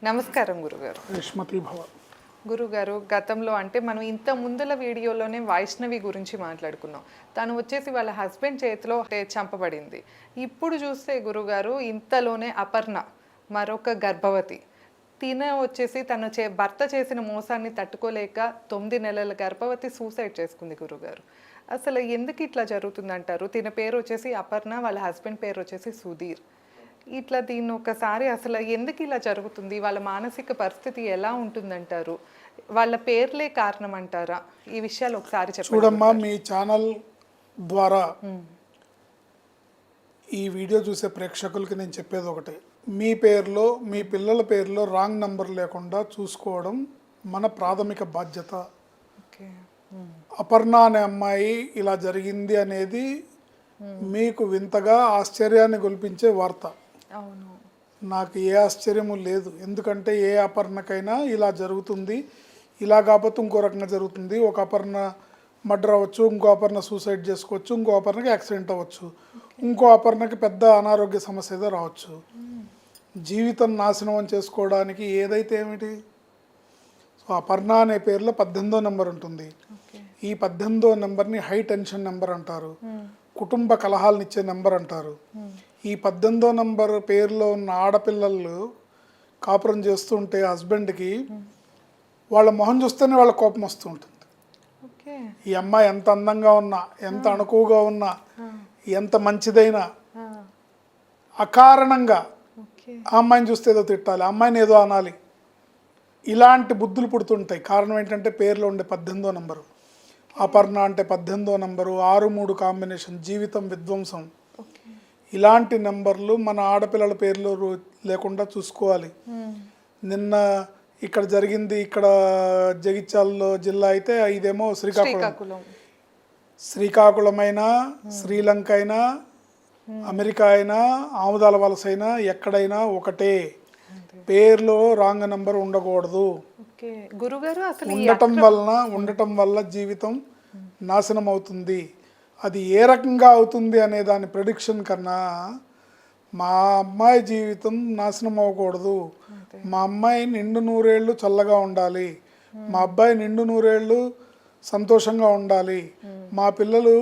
నమస్కారం గురుగారు. యష్మతి భవ. గురుగారు, గతంలో అంటే మనం ఇంత ముందుల వీడియోలోనే వైష్ణవి గురించి మాట్లాడుకున్నాం. తను వచ్చేసి వాళ్ళ హస్బెండ్ చేతిలో చంపబడింది. ఇప్పుడు చూస్తే గురుగారు ఇంతలోనే అపర్ణ మరొక గర్భవతి. తిన వచ్చేసి తన భర్త చేసిన మోసాన్ని తట్టుకోలేక 9 నెలల గర్భవతి సూసైడ్ చేసుకుంది గురుగారు. అసలు ఎందుకు ఇట్లా జరుగుతుందంటారు? తిన పేరు వచ్చేసి అపర్ణ, వాళ్ళ హస్బెండ్ పేరు వచ్చేసి సుధీర్. ఇట్లా దీన్ని ఒకసారి అసలు ఎందుకు ఇలా జరుగుతుంది? వాళ్ళ మానసిక పరిస్థితి ఎలా ఉంటుందంటారు? వాళ్ళ పేర్లే కారణం అంటారా? ఈ విషయాలు ఒకసారి చెప్పండి. చూడమ్మా, మీ ఛానల్ ద్వారా ఈ వీడియో చూసే ప్రేక్షకులకి నేను చెప్పేది ఒకటే. మీ పేరులో, మీ పిల్లల పేరులో రాంగ్ నంబర్ లేకుండా చూసుకోవడం మన ప్రాథమిక బాధ్యత. అపర్ణ అనే అమ్మాయి ఇలా జరిగింది అనేది మీకు వింతగా ఆశ్చర్యాన్ని గొల్పించే వార్త. అవును, నాకు ఏ ఆశ్చర్యము లేదు. ఎందుకంటే ఏ అపర్ణకైనా ఇలా జరుగుతుంది. ఇలా కాకపోతే ఇంకో రకంగా జరుగుతుంది. ఒక అపర్ణ మర్డర్ అవ్వచ్చు, ఇంకో అపర్ణ సూసైడ్ చేసుకోవచ్చు, ఇంకో అపర్ణకి యాక్సిడెంట్ అవ్వచ్చు, ఇంకో అపర్ణకి పెద్ద అనారోగ్య సమస్య ఏదో రావచ్చు. జీవితం నాశనం చేసుకోవడానికి ఏదైతే ఏమిటి. సో అపర్ణ అనే పేరులో 18వ నెంబర్ ఉంటుంది. ఈ 18వ నెంబర్ని హై టెన్షన్ నెంబర్ అంటారు, కుటుంబ కలహాలనిచ్చే నెంబర్ అంటారు. ఈ 18వ నెంబర్ పేరులో ఉన్న ఆడపిల్లలు కాపురం చేస్తుంటే హస్బెండ్కి వాళ్ళ మొహం చూస్తేనే వాళ్ళ కోపం వస్తూ ఉంటుంది. ఈ అమ్మాయి ఎంత అందంగా ఉన్నా, ఎంత అణుకువగా ఉన్నా, ఎంత మంచిదైనా అకారణంగా ఆ అమ్మాయిని చూస్తే ఏదో తిట్టాలి, ఆ అమ్మాయిని ఏదో అనాలి, ఇలాంటి బుద్ధులు పుడుతుంటాయి. కారణం ఏంటంటే పేరులో ఉండే 18వ నెంబరు. అపర్ణ అంటే 18వ నెంబరు, 6-3 కాంబినేషన్, జీవితం విధ్వంసం. ఇలాంటి నెంబర్లు మన ఆడపిల్లల పేర్లు లేకుండా చూసుకోవాలి. నిన్న ఇక్కడ జరిగింది, ఇక్కడ జగిత్యాలలో జిల్లా అయితే, ఇదేమో శ్రీకాకుళం. శ్రీకాకుళమైనా, శ్రీలంక అయినా, అమెరికా అయినా, ఆముదాల వలస అయినా, ఎక్కడైనా ఒకటే. పేర్లో రాంగ్ నెంబర్ ఉండకూడదు. ఉండటం వల్ల జీవితం నాశనం అవుతుంది. అది ఏ రకంగా అవుతుంది అనే దాని ప్రెడిక్షన్ కన్నా మా అమ్మాయి జీవితం నాశనం అవ్వకూడదు, మా అమ్మాయి నిండు 100 ఏళ్ళు చల్లగా ఉండాలి, మా అబ్బాయి నిండు 100 ఏళ్ళు సంతోషంగా ఉండాలి, మా పిల్లలు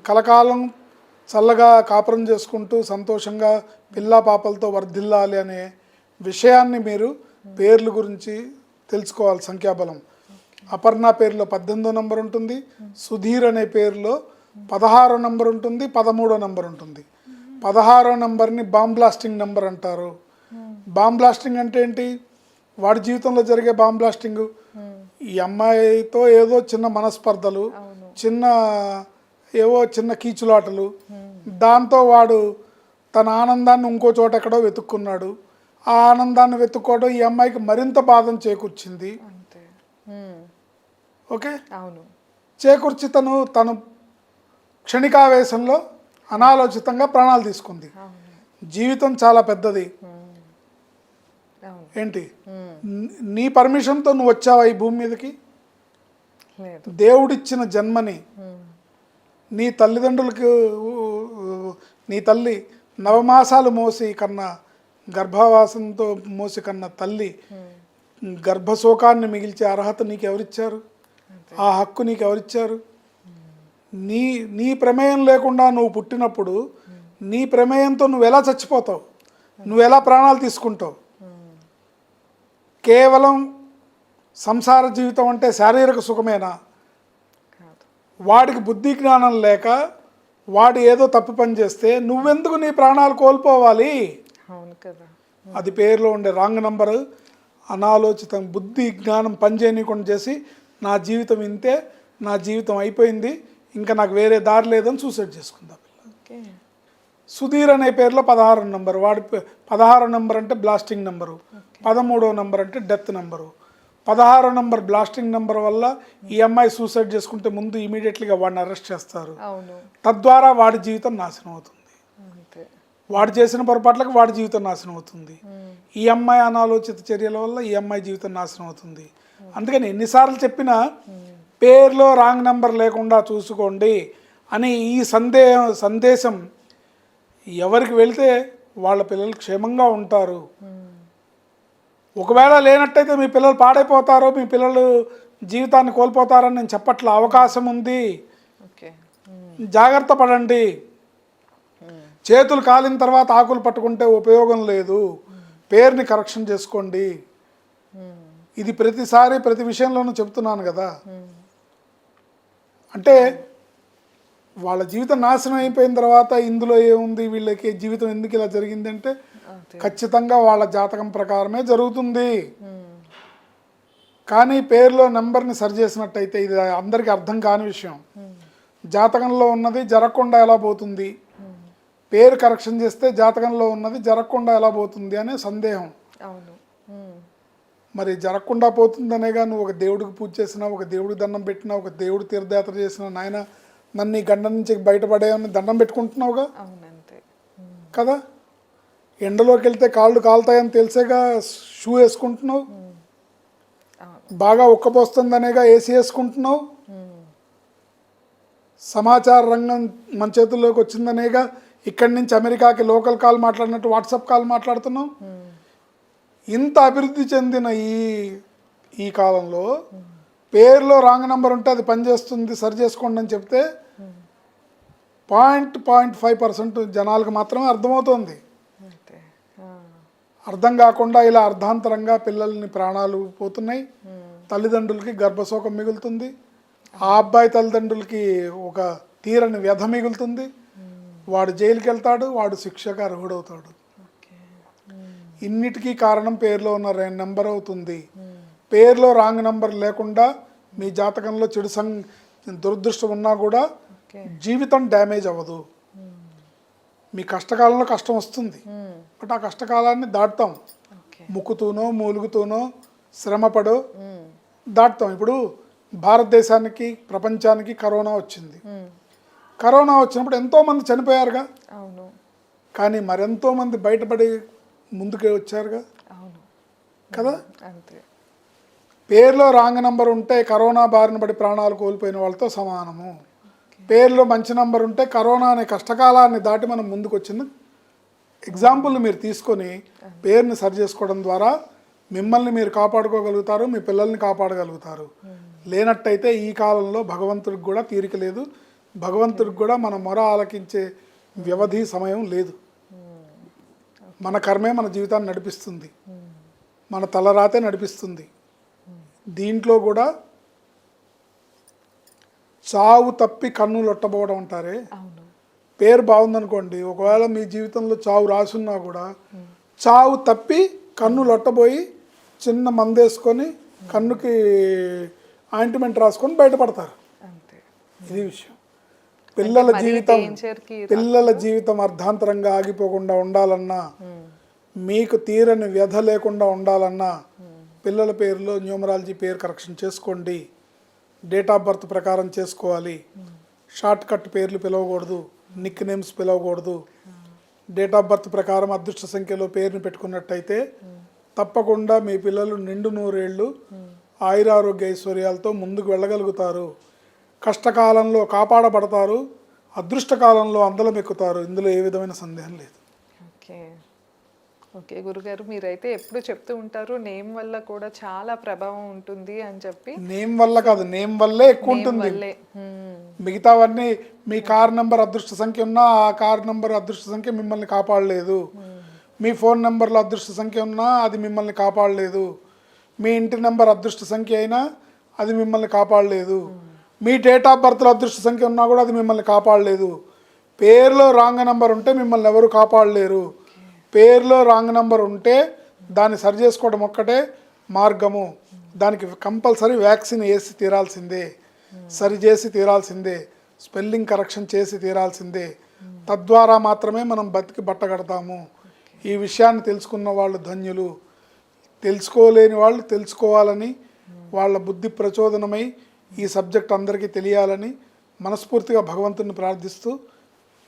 కలకాలం చల్లగా కాపురం చేసుకుంటూ సంతోషంగా పిల్లా పాపలతో వర్ధిల్లాలి అనే విషయాన్ని మీరు పేర్ల గురించి తెలుసుకోవాలి. సంఖ్యాబలం. అపర్ణ పేరులో 18వ నెంబర్ ఉంటుంది, సుధీర్ అనే పేరులో 16వ నెంబర్ ఉంటుంది, 13వ నెంబర్ ఉంటుంది. 16వ నెంబర్ని బాంబ్ బ్లాస్టింగ్ నెంబర్ అంటారు. బాంబ్ బ్లాస్టింగ్ అంటే ఏంటి? వాడి జీవితంలో జరిగే బాంబ్ బ్లాస్టింగ్. ఈ అమ్మాయితో ఏదో చిన్న మనస్పర్ధలు, చిన్న కీచులాటలు, దాంతో వాడు తన ఆనందాన్ని ఇంకో చోట ఎక్కడో వెతుక్కున్నాడు. ఆ ఆనందాన్ని వెతుక్కోవడం ఈ అమ్మాయికి మరింత బాధను చేకూర్చింది. ఓకే, చేకూర్చి తను క్షణికావేశంలో అనాలోచితంగా ప్రాణాలు తీసుకుంది. జీవితం చాలా పెద్దది. ఏంటి, నీ పర్మిషన్తో నువ్వు వచ్చావా ఈ భూమి మీదకి? దేవుడిచ్చిన జన్మని నీ తల్లిదండ్రులకు, నీ తల్లి నవమాసాలు మోసి కన్నా, గర్భవాసంతో మోసి కన్నా తల్లి గర్భశోకాన్ని మిగిల్చే అర్హత నీకు ఎవరిచ్చారు? ఆ హక్కు నీకు ఎవరిచ్చారు? నీ ప్రమేయం లేకుండా నువ్వు పుట్టినప్పుడు నీ ప్రమేయంతో నువ్వు ఎలా చచ్చిపోతావు? నువ్వు ఎలా ప్రాణాలు తీసుకుంటావు? కేవలం సంసార జీవితం అంటే శారీరక సుఖమేనా? వాడికి బుద్ధి జ్ఞానం లేక వాడు ఏదో తప్పు పని చేస్తే నువ్వెందుకు నీ ప్రాణాలు కోల్పోవాలి? అది పేరులో ఉండే రాంగ్ నంబరు. అనాలోచితం, బుద్ధి జ్ఞానం పనిచేయనీయకుండా చేసి నా జీవితం ఇంతే, నా జీవితం అయిపోయింది, ఇంకా నాకు వేరే దారి లేదని సూసైడ్ చేసుకుందా పిల్ల. సుధీర్ అనే పేరులో 16వ నెంబరు. వాడి 16వ నెంబర్ అంటే బ్లాస్టింగ్ నెంబరు, 13వ నెంబర్ అంటే డెత్ నెంబరు. 16వ నెంబర్ బ్లాస్టింగ్ నెంబర్ వల్ల ఈ అమ్మాయి సూసైడ్ చేసుకుంటే ముందు ఇమీడియట్లీగా వాడిని అరెస్ట్ చేస్తారు. తద్వారా వాడి జీవితం నాశనం అవుతుంది. వాడు చేసిన పొరపాట్లకు వాడి జీవితం నాశనం అవుతుంది. ఈ అమ్మాయి అనాలోచిత చర్యల వల్ల ఈ అమ్మాయి జీవితం నాశనం అవుతుంది. అందుకని ఎన్నిసార్లు చెప్పినా పేరులో రాంగ్ నెంబర్ లేకుండా చూసుకోండి అని ఈ సందేశం ఎవరికి వెళ్తే వాళ్ళ పిల్లలు క్షేమంగా ఉంటారు. ఒకవేళ లేనట్టయితే మీ పిల్లలు పాడైపోతారో మీ పిల్లలు జీవితాన్ని కోల్పోతారని నేను చెప్పట్ల, అవకాశం ఉంది, ఓకే. జాగ్రత్త పడండి. చేతులు కాలిన తర్వాత ఆకులు పట్టుకుంటే ఉపయోగం లేదు, పేరుని కరెక్షన్ చేసుకోండి. ఇది ప్రతిసారి ప్రతి విషయంలోనూ చెప్తున్నాను కదా. అంటే వాళ్ళ జీవితం నాశనం అయిపోయిన తర్వాత ఇందులో ఏముంది, వీళ్ళకి జీవితం ఎందుకు ఇలా జరిగింది అంటే ఖచ్చితంగా వాళ్ళ జాతకం ప్రకారమే జరుగుతుంది. కానీ పేరులో నెంబర్ని సరి చేసినట్టయితే ఇది అందరికీ అర్థం కాని విషయం. జాతకంలో ఉన్నది జరగకుండా ఎలా పోతుంది, పేరు కరెక్షన్ చేస్తే జాతకంలో ఉన్నది జరగకుండా ఎలా పోతుంది అనే సందేహం. అవును. మరి జరగకుండా పోతుందనేగా నువ్వు ఒక దేవుడికి పూజ చేసినా, ఒక దేవుడికి దండం పెట్టినా, ఒక దేవుడు తీర్థయాత్ర చేసినా, నాయన నన్ను ఈ గండం నుంచి బయటపడేయని దండం పెట్టుకుంటున్నావుగా అవునంతే కదా. ఎండలోకి వెళ్తే కాళ్ళు కాలుతాయని తెలిసేగా షూ వేసుకుంటున్నావు, బాగా ఉక్కపోస్తుందనేగా ఏసీ వేసుకుంటున్నావు, సమాచార రంగం మన చేతుల్లోకి వచ్చిందనేగా ఇక్కడి నుంచి అమెరికాకి లోకల్ కాల్ మాట్లాడినట్టు వాట్సాప్ కాల్ మాట్లాడుతున్నావు. ఇంత అభివృద్ధి చెందిన ఈ కాలంలో పేరులో రాంగ్ నెంబర్ ఉంటే అది పనిచేస్తుంది సరి చేసుకోండి అని చెప్తే 0.5% జనాలకు మాత్రమే అర్థమవుతుంది. అర్థం కాకుండా ఇలా అర్ధాంతరంగా పిల్లల్ని ప్రాణాలు పోతున్నాయి, తల్లిదండ్రులకి గర్భశోకం మిగులుతుంది, ఆ అబ్బాయి తల్లిదండ్రులకి ఒక తీరని వ్యధ మిగులుతుంది, వాడు జైలుకి వెళ్తాడు, వాడు శిక్షకు అర్హుడవుతాడు. ఇన్నిటికీ కారణం పేరులో ఉన్న నెంబర్ అవుతుంది. పేరులో రాంగ్ నెంబర్ లేకుండా మీ జాతకంలో చెడు దురదృష్టం ఉన్నా కూడా జీవితం డ్యామేజ్ అవ్వదు. మీ కష్టకాలంలో కష్టం వస్తుంది, బట్ ఆ కష్టకాలాన్ని దాటుతాం, ముక్కుతూనో మూలుగుతూనో శ్రమపడో దాటుతాం. ఇప్పుడు భారతదేశానికి ప్రపంచానికి కరోనా వచ్చింది. కరోనా వచ్చినప్పుడు ఎంతోమంది చనిపోయారుగా, కానీ మరెంతోమంది బయటపడి ముందుకే వచ్చారుగా కదా. పేరులో రాంగ్ నంబర్ ఉంటే కరోనా బారిన పడి ప్రాణాలు కోల్పోయిన వాళ్ళతో సమానము. పేరులో మంచి నంబర్ ఉంటే కరోనా అనే కష్టకాలాన్ని దాటి మనం ముందుకు వచ్చింది. ఎగ్జాంపుల్ని మీరు తీసుకొని పేరుని సరి చేసుకోవడం ద్వారా మిమ్మల్ని మీరు కాపాడుకోగలుగుతారు, మీ పిల్లల్ని కాపాడగలుగుతారు. లేనట్టయితే ఈ కాలంలో భగవంతుడికి కూడా తీరిక లేదు, భగవంతుడికి కూడా మన మొర ఆలకించే వ్యవధి సమయం లేదు. మన కర్మే మన జీవితాన్ని నడిపిస్తుంది, మన తలరాతే నడిపిస్తుంది. దీంట్లో కూడా చావు తప్పి కన్ను లొట్టబోవడం అంటారే, పేరు బాగుందనుకోండి, ఒకవేళ మీ జీవితంలో చావు రాసున్నా కూడా చావు తప్పి కన్ను లొట్టబోయి చిన్న మందేసుకొని కన్నుకి ఆయింట్మెంట్ రాసుకొని బయటపడతారు. ఇది విషయం. పిల్లల జీవితం అర్ధాంతరంగా ఆగిపోకుండా ఉండాలన్నా, మీకు తీరని వ్యధ లేకుండా ఉండాలన్నా పిల్లల పేరులో న్యూమరాలజీ పేరు కరెక్షన్ చేసుకోండి. డేట్ ఆఫ్ బర్త్ ప్రకారం చేసుకోవాలి. షార్ట్ కట్ పేర్లు పిలవకూడదు, నిక్ నేమ్స్ పిలవకూడదు. డేట్ ఆఫ్ బర్త్ ప్రకారం అదృష్ట సంఖ్యలో పేరుని పెట్టుకున్నట్టయితే తప్పకుండా మీ పిల్లలు నిండు నూరేళ్ళు ఆయురారోగ్య ఐశ్వర్యాలతో ముందుకు వెళ్ళగలుగుతారు. కష్టకాలంలో కాపాడబడతారు, అదృష్టకాలంలో అందలం ఎక్కుతారు. ఇందులో ఏ విధమైన సందేహం లేదు. ఓకే గురుగారు, మీరైతే ఎప్పుడు చెప్తూ ఉంటారు నేమ్ వల్ల కూడా చాలా ప్రభావం ఉంటుంది అని చెప్పి. నేమ్ వల్ల కాదు, నేమ్ వల్లే ఎక్కువ ఉంటుంది. మిగతావన్నీ మీ కార్ నెంబర్ అదృష్ట సంఖ్య ఉన్నా ఆ కార్ నెంబర్ అదృష్ట సంఖ్య మిమ్మల్ని కాపాడలేదు. మీ ఫోన్ నెంబర్లో అదృష్ట సంఖ్య ఉన్నా అది మిమ్మల్ని కాపాడలేదు. మీ ఇంటి నెంబర్ అదృష్ట సంఖ్య అయినా అది మిమ్మల్ని కాపాడలేదు. మీ డేట్ ఆఫ్ బర్త్లో అదృష్ట సంఖ్య ఉన్నా కూడా అది మిమ్మల్ని కాపాడలేదు. పేరులో రాంగ్ నెంబర్ ఉంటే మిమ్మల్ని ఎవరు కాపాడలేరు. పేరులో రాంగ్ నెంబర్ ఉంటే దాన్ని సరి చేసుకోవడం ఒక్కటే మార్గము. దానికి కంపల్సరీ వ్యాక్సిన్ వేసి తీరాల్సిందే, సరి చేసి తీరాల్సిందే, స్పెల్లింగ్ కరెక్షన్ చేసి తీరాల్సిందే. తద్వారా మాత్రమే మనం బతికి బట్టగడతాము. ఈ విషయాన్ని తెలుసుకున్న వాళ్ళు ధన్యులు. తెలుసుకోలేని వాళ్ళు తెలుసుకోవాలని, వాళ్ళ బుద్ధి ప్రచోదనమై ఈ సబ్జెక్ట్ అందరికీ తెలియాలని మనస్ఫూర్తిగా భగవంతుని ప్రార్థిస్తూ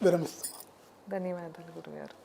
విరమిస్తున్నాను. ధన్యవాదాలు గురుగారు.